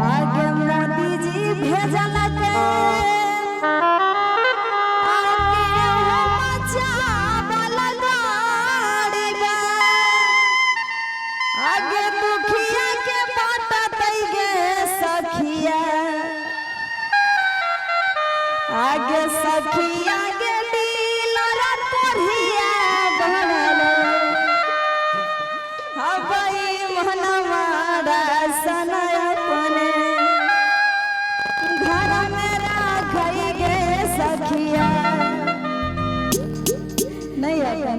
आगे मोदी जी भेजल के आगे दुखिया के बात गे सखिया आगे सखिया के डीलर कोरिया बनल हवाई मनमारा सनय अपने घर में राखई गे सखिया नहीं आता।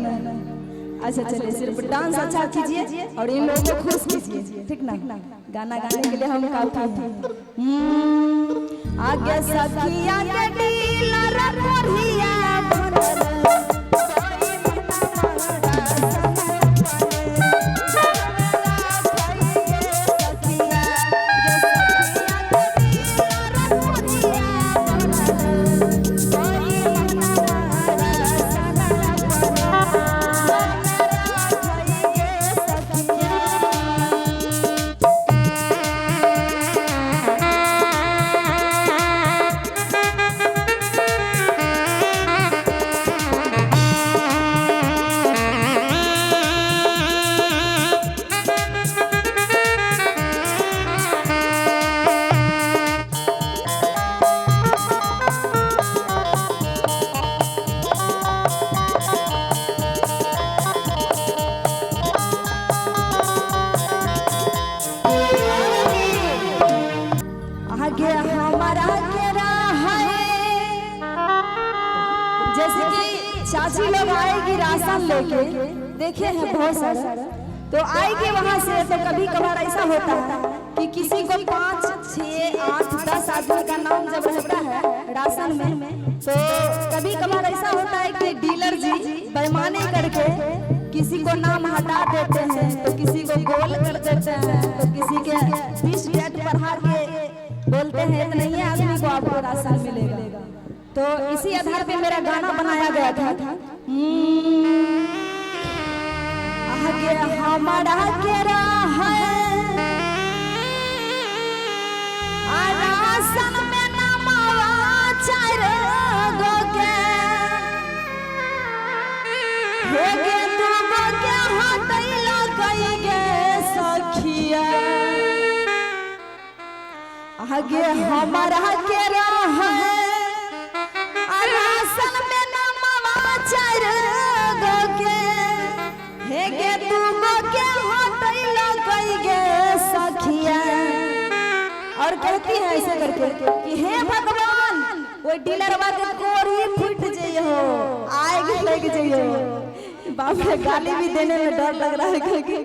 अच्छा चलिए सिर्फ डांस अच्छा कीजिए और इन लोगों को खुश कीजिए, ठीक ना। गाना गाने के लिए हम काफी हैं। आगे सखिया के डीलर कोरिया बनल जैसे कि चाची लोग आएगी राशन लेके, देखे हैं बहुत सारा, तो आएगी वहां से। तो कभी कभार ऐसा होता है कि किसी को 5, 6, 8, 10 आदमी का नाम जब रहता है राशन में, तो कभी कभार ऐसा होता है कि डीलर जी बेईमानी करके किसी को नाम हटा देते हैं, तो किसी को गोल कर देते हैं, तो किसी के 20 डेट बढ़ा के बोलते हैं इतने ही आदमी को आपको राशन मिलेगा। तो इसी आधार पे मेरा गाना बनाया गया था। आगे हमारा केरा है राशन में नमावा 4 गो के होगे 2 गो के हटैला गई गे सखिया। आगे हमारा केरा है राशन में नमावा 4 गो के हेगे 2 गो के हटैला गई गे सखिया। और कहती है ऐसे करके कि हे भगवान वो डीलरवा के कोरी फूट जाइयो आएगी लग जाइयो। बाप रे गाली भी देने में डर लग रहा है क्योंकि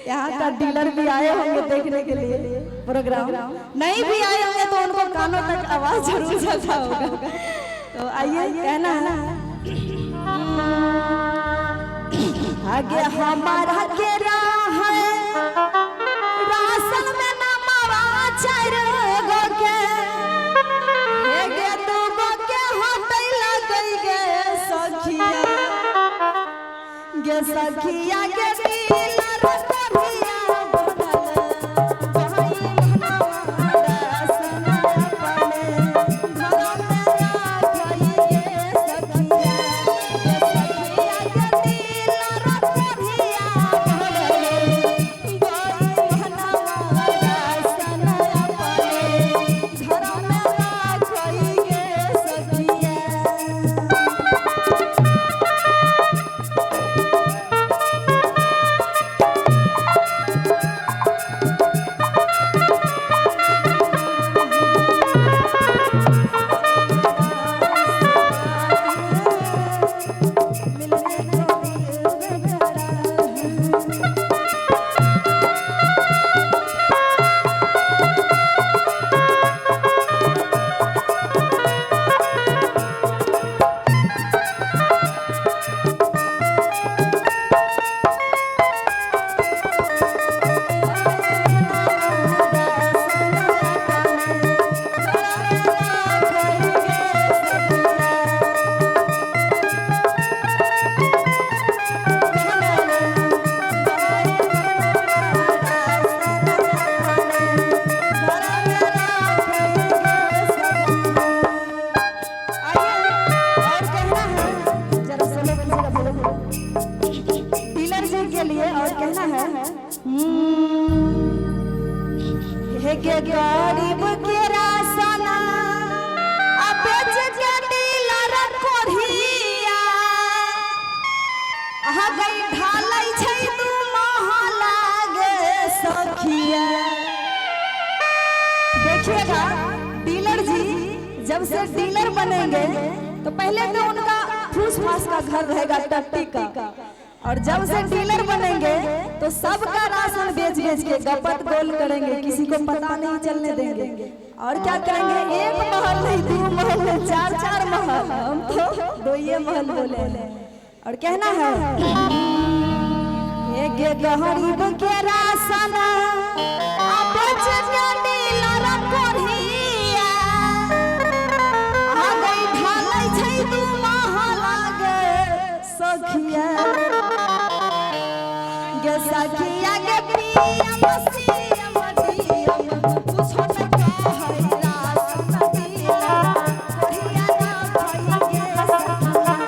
यहाँ का डीलर भी आए होंगे देखने के लिए प्रोग्राम, नहीं भी आए होंगे तो उनको कानों तक आवाज जरूर जाता होगा। तो आइए कहना है आगे हमारा केरा है राशन में नमावा 4 गो के हेगे 2 गो के हटैला गई गे सखिया। गे सखिया के डीलर कोरिया एक गरीब के राशन बेच के डीलर कोढ़िया आ गई ढालै छै तू महला गे सखिया। देखिएगा डीलर जी जब से डीलर बनेंगे तो पहले तो उनका फूस फास का घर रहेगा टट्टी का, और जब से डीलर बनेंगे तो सबका राशन बेच बेच के गपत गोल करेंगे, किसी को पता नहीं चलने देंगे। और क्या करेंगे, एक महल नहीं 2 महल नहीं 4 महल, हम तो 2 महल बोले। और कहना है एक गरीब के राशन बेच के डीलर कोढ़िया आ गई ढालै छै तू महला गे सखिया। गे सखिया गे पिया मसिया मडिया कुछ न कहै रासन दिला कोढ़िया ना भई गे सखिया।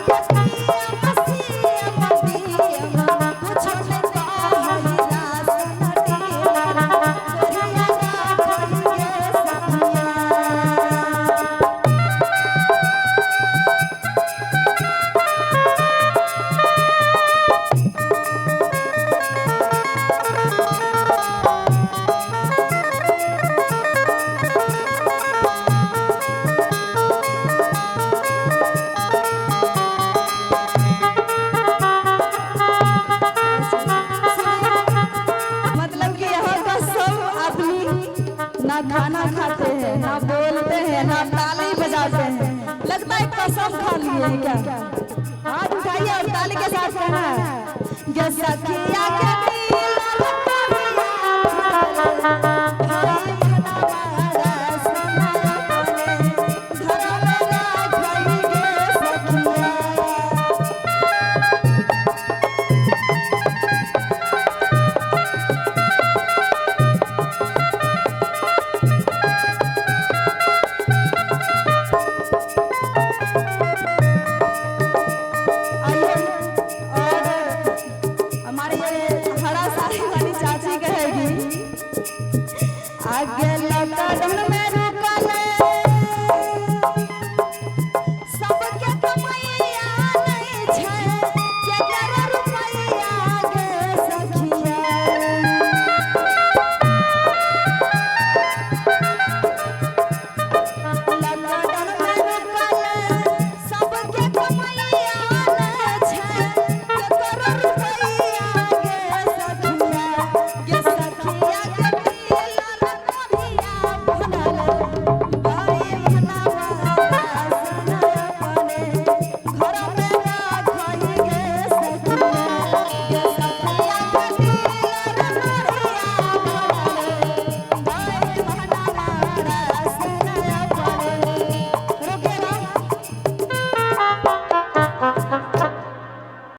गे सखिया गे पिया मसिया मडिया कुछ न कहै रासन दिला कोढ़िया ना भई गे सखिया। मतलब कि यहाँ का सब आदमी ना खाना खाते हैं, ना बोलते हैं, ना ताली बजाते हैं, लगता है कसम खा लिए हैं क्या। हाथ उठाइए और ताली के साथ कहना है गे सखिया के डीलर कोढ़िया भाई हमारा सोना बने घर में राखई गे सखिया। हमारे ये हरा साड़ी वाली चाची कहेगी आगे लॉकडाउन में